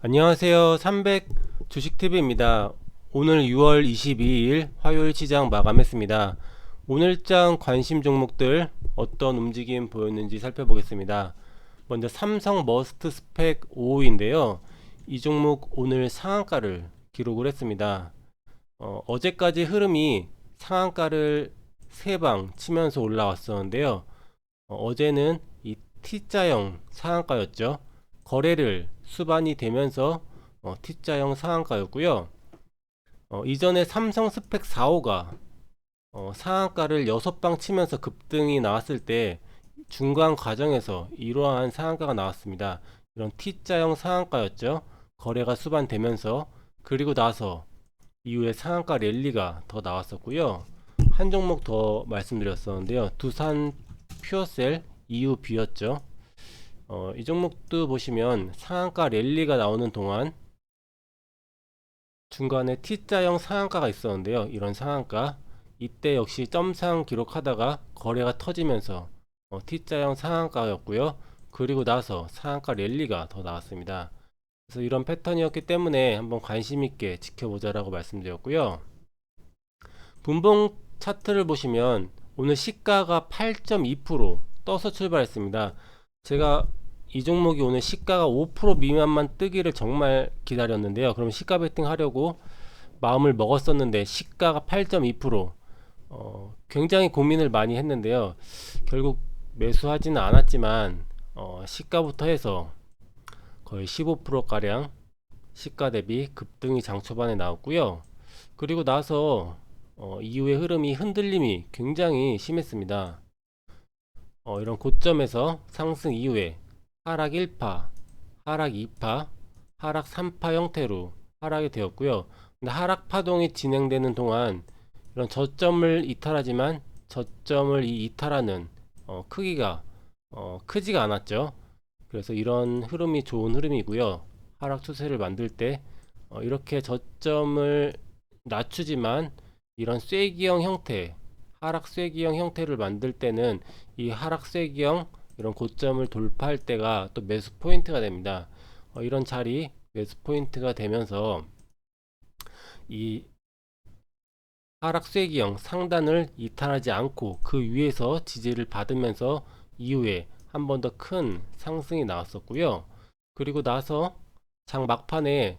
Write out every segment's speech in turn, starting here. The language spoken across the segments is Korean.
안녕하세요. 300 주식TV입니다. 오늘 6월 22일 화요일 시장 마감했습니다. 오늘장 관심 종목들 어떤 움직임 보였는지 살펴보겠습니다. 먼저 삼성 머스트 스펙 5호인데요. 이 종목 오늘 상한가를 기록을 했습니다. 어제까지 흐름이 상한가를 3방 치면서 올라왔었는데요. 어제는 이 T자형 상한가였죠. 거래를 수반이 되면서 T자형 상한가였고요. 이전에 삼성 스펙 4호가 상한가를 6방 치면서 급등이 나왔을 때 중간 과정에서 이러한 상한가가 나왔습니다. 이런 T자형 상한가였죠. 거래가 수반되면서, 그리고 나서 이후에 상한가 랠리가 더 나왔었고요. 한 종목 더 말씀드렸었는데요. 두산 퓨어셀 EUB였죠. 이 종목도 보시면 상한가 랠리가 나오는 동안 중간에 T자형 상한가가 있었는데요. 이런 상한가, 이때 역시 점상 기록하다가 거래가 터지면서 T자형 상한가였고요. 그리고 나서 상한가 랠리가 더 나왔습니다. 그래서 이런 패턴이었기 때문에 한번 관심 있게 지켜보자라고 말씀드렸고요. 분봉 차트를 보시면 오늘 시가가 8.2% 떠서 출발했습니다. 제가 이 종목이 오늘 시가가 5% 미만만 뜨기를 정말 기다렸는데요. 그럼 시가 베팅 하려고 마음을 먹었었는데 시가가 8.2%, 굉장히 고민을 많이 했는데요. 결국 매수하지는 않았지만 시가부터 해서 거의 15%가량 시가 대비 급등이 장 초반에 나왔고요. 그리고 나서 이후의 흐름이 흔들림이 굉장히 심했습니다. 이런 고점에서 상승 이후에 하락 1파, 하락 2파, 하락 3파 형태로 하락이 되었고요. 근데 하락 파동이 진행되는 동안 이런 저점을 이탈하지만 저점을 이탈하는 크기가 크지가 않았죠. 그래서 이런 흐름이 좋은 흐름이고요. 하락 추세를 만들 때 이렇게 저점을 낮추지만 이런 쐐기형 형태, 하락 쐐기형 형태를 만들 때는 이 하락 쐐기형 이런 고점을 돌파할 때가 또 매수 포인트가 됩니다. 이런 자리 매수 포인트가 되면서 이 하락 쐐기형 상단을 이탈하지 않고 그 위에서 지지를 받으면서 이후에 한 번 더 큰 상승이 나왔었고요. 그리고 나서 장 막판에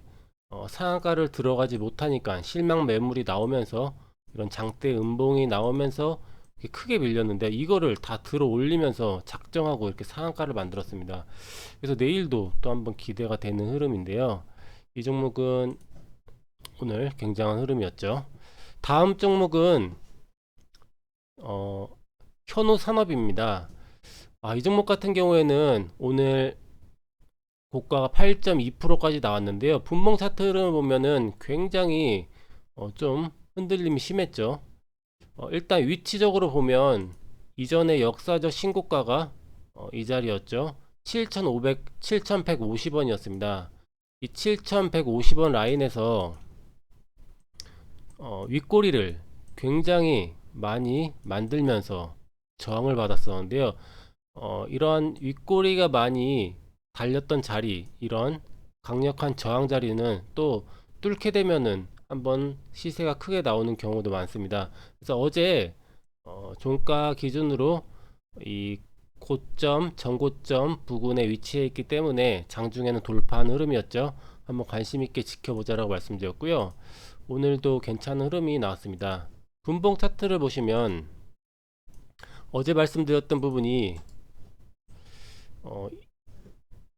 상한가를 들어가지 못하니까 실망 매물이 나오면서 이런 장대 음봉이 나오면서 크게 밀렸는데 이거를 다 들어 올리면서 작정하고 이렇게 상한가를 만들었습니다. 그래서 내일도 또 한번 기대가 되는 흐름인데요. 이 종목은 오늘 굉장한 흐름이었죠. 다음 종목은 현우산업입니다. 이 종목 같은 경우에는 오늘 고가가 8.2%까지 나왔는데요. 분봉 차트 흐름을 보면은 굉장히 좀 흔들림이 심했죠. 일단 위치적으로 보면 이전의 역사적 신고가가 이 자리였죠. 7,150원이었습니다. 이 7,150원 라인에서 윗꼬리를 굉장히 많이 만들면서 저항을 받았었는데요. 이러한 윗꼬리가 많이 달렸던 자리, 이런 강력한 저항 자리는 또 뚫게 되면은 한번 시세가 크게 나오는 경우도 많습니다. 그래서 어제 종가 기준으로 이 고점, 전고점 부근에 위치해 있기 때문에 장중에는 돌파하는 흐름이었죠. 한번 관심 있게 지켜보자라고 말씀드렸고요. 오늘도 괜찮은 흐름이 나왔습니다. 분봉 차트를 보시면 어제 말씀드렸던 부분이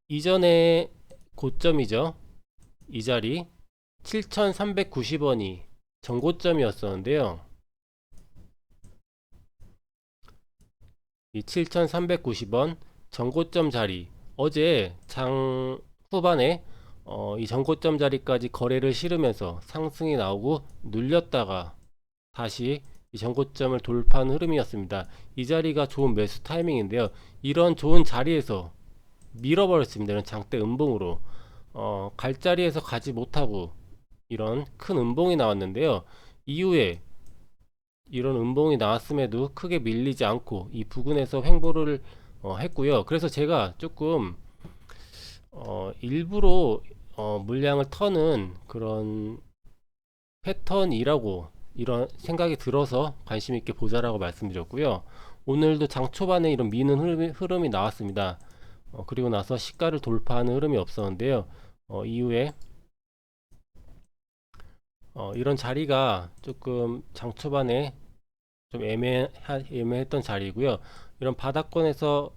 이전에 고점이죠. 이 자리 7,390원이 전고점이었었는데요. 이 7,390원 전고점 자리, 어제 장 후반에 이 전고점 자리까지 거래를 실으면서 상승이 나오고 눌렸다가 다시 이 전고점을 돌파한 흐름이었습니다. 이 자리가 좋은 매수 타이밍인데요. 이런 좋은 자리에서 밀어버렸습니다. 이런 장대 음봉으로 갈 자리에서 가지 못하고 이런 큰 음봉이 나왔는데요. 이후에 이런 음봉이 나왔음에도 크게 밀리지 않고 이 부근에서 횡보를 했고요. 그래서 제가 조금 일부러 물량을 터는 그런 패턴이라고 이런 생각이 들어서 관심 있게 보자라고 말씀드렸고요. 오늘도 장 초반에 이런 미는 흐름이 나왔습니다. 그리고 나서 시가를 돌파하는 흐름이 없었는데요. 이후에 이런 자리가 조금 장 초반에 좀 애매했던 자리고요. 이런 바닥권에서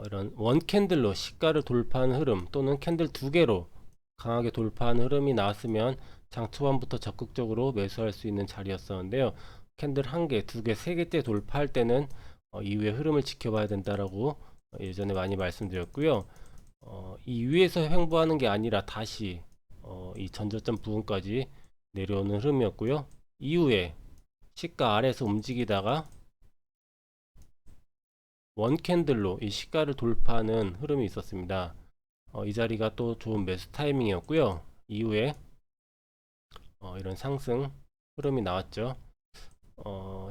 이런 원 캔들로 시가를 돌파하는 흐름 또는 캔들 두 개로 강하게 돌파하는 흐름이 나왔으면 장 초반부터 적극적으로 매수할 수 있는 자리였었는데요. 캔들 한 개, 두 개, 세 개째 돌파할 때는 이후의 흐름을 지켜봐야 된다라고 예전에 많이 말씀드렸고요. 이 위에서 횡보하는 게 아니라 다시 이 전저점 부분까지 내려오는 흐름이었고요. 이후에 시가 아래에서 움직이다가 원 캔들로 이 시가를 돌파하는 흐름이 있었습니다. 이 자리가 또 좋은 매수 타이밍이었고요. 이후에 이런 상승 흐름이 나왔죠.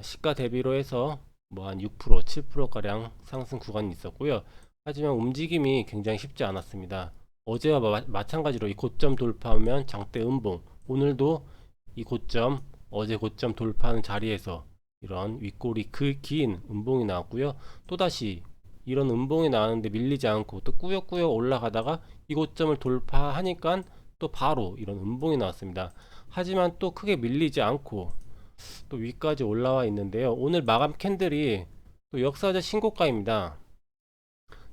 시가 대비로 해서 뭐 한 6%, 7% 가량 상승 구간이 있었고요. 하지만 움직임이 굉장히 쉽지 않았습니다. 어제와 마찬가지로 이 고점 돌파하면 장대 음봉, 오늘도 이 고점, 어제 고점 돌파하는 자리에서 이런 윗골이 긴 음봉이 나왔고요. 또다시 이런 음봉이 나왔는데 밀리지 않고 또 꾸역꾸역 올라가다가 이 고점을 돌파하니까 또 바로 이런 음봉이 나왔습니다. 하지만 또 크게 밀리지 않고 또 위까지 올라와 있는데요. 오늘 마감 캔들이 또 역사적 신고가입니다.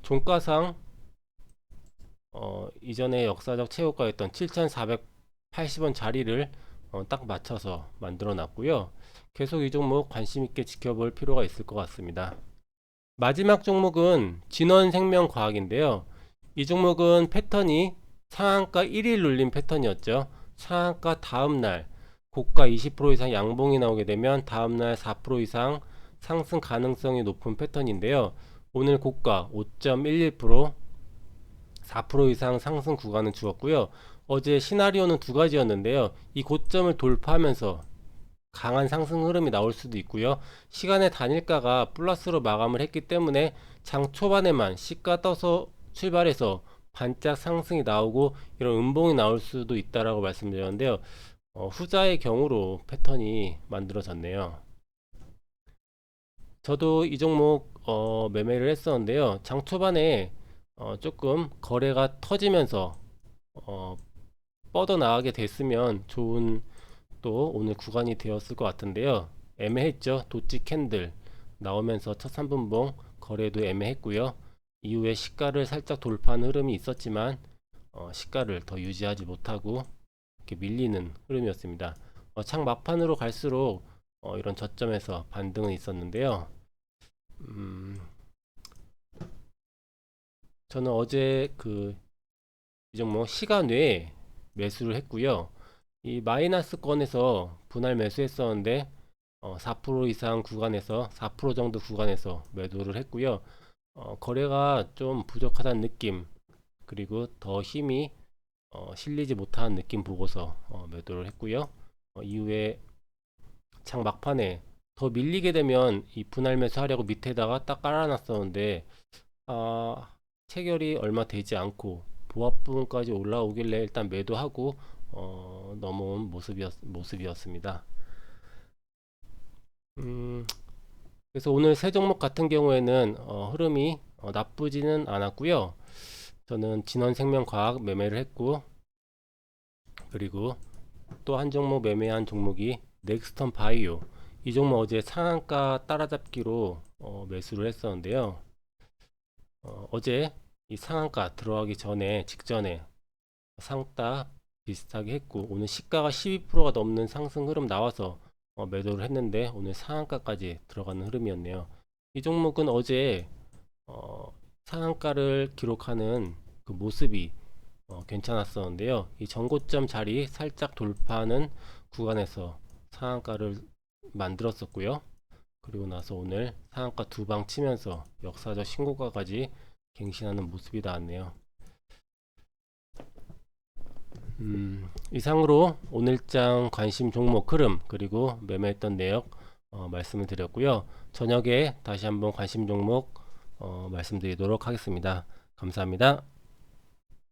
종가상 이전에 역사적 최고가였던 7,480원 자리를 딱 맞춰서 만들어 놨고요. 계속 이 종목 관심 있게 지켜볼 필요가 있을 것 같습니다. 마지막 종목은 진원생명과학인데요. 이 종목은 패턴이 상한가 1일 눌림 패턴이었죠. 상한가 다음날 고가 20% 이상 양봉이 나오게 되면 다음날 4% 이상 상승 가능성이 높은 패턴인데요. 오늘 고가 5.11% 4% 이상 상승 구간은 주었고요. 어제 시나리오는 두 가지였는데요. 이 고점을 돌파하면서 강한 상승 흐름이 나올 수도 있고요. 시간의 단일가가 플러스로 마감을 했기 때문에 장 초반에만 시가 떠서 출발해서 반짝 상승이 나오고 이런 음봉이 나올 수도 있다라고 말씀드렸는데요. 후자의 경우로 패턴이 만들어졌네요. 저도 이 종목 매매를 했었는데요. 장 초반에 조금 거래가 터지면서 뻗어나가게 됐으면 좋은 또 오늘 구간이 되었을 것 같은데요. 애매했죠. 도치 캔들 나오면서 첫 3분봉 거래도 애매했고요. 이후에 시가를 살짝 돌파하는 흐름이 있었지만 시가를 더 유지하지 못하고 이렇게 밀리는 흐름이었습니다. 창 막판으로 갈수록 이런 저점에서 반등은 있었는데요. 저는 어제 이 종목 시간 외에 매수를 했고요. 이 마이너스권에서 분할 매수했었는데 4% 이상 구간에서 4% 정도 구간에서 매도를 했고요. 거래가 좀 부족하다는 느낌 그리고 더 힘이 실리지 못하는 느낌 보고서 매도를 했고요. 이후에 장 막판에 더 밀리게 되면 이 분할 매수하려고 밑에다가 딱 깔아놨었는데 체결이 얼마 되지 않고 보합 부분까지 올라오길래 일단 매도하고 넘어온 모습이었습니다. 그래서 오늘 세 종목 같은 경우에는 흐름이 나쁘지는 않았고요. 저는 진원생명과학 매매를 했고 그리고 또 한 종목 매매한 종목이 넥스턴 바이오 이 종목 어제 상한가 따라잡기로 매수를 했었는데요. 어제 이 상한가 들어가기 전에 직전에 상따 비슷하게 했고 오늘 시가가 12%가 넘는 상승 흐름 나와서 매도를 했는데 오늘 상한가까지 들어가는 흐름이었네요. 이 종목은 어제 상한가를 기록하는 그 모습이 괜찮았었는데요. 이 전고점 자리 살짝 돌파하는 구간에서 상한가를 만들었었고요. 그리고 나서 오늘 상한가 두 방 치면서 역사적 신고가까지 갱신하는 모습이 나왔네요. 이상으로 오늘장 관심 종목 흐름 그리고 매매했던 내역 말씀을 드렸고요. 저녁에 다시 한번 관심 종목 말씀드리도록 하겠습니다. 감사합니다.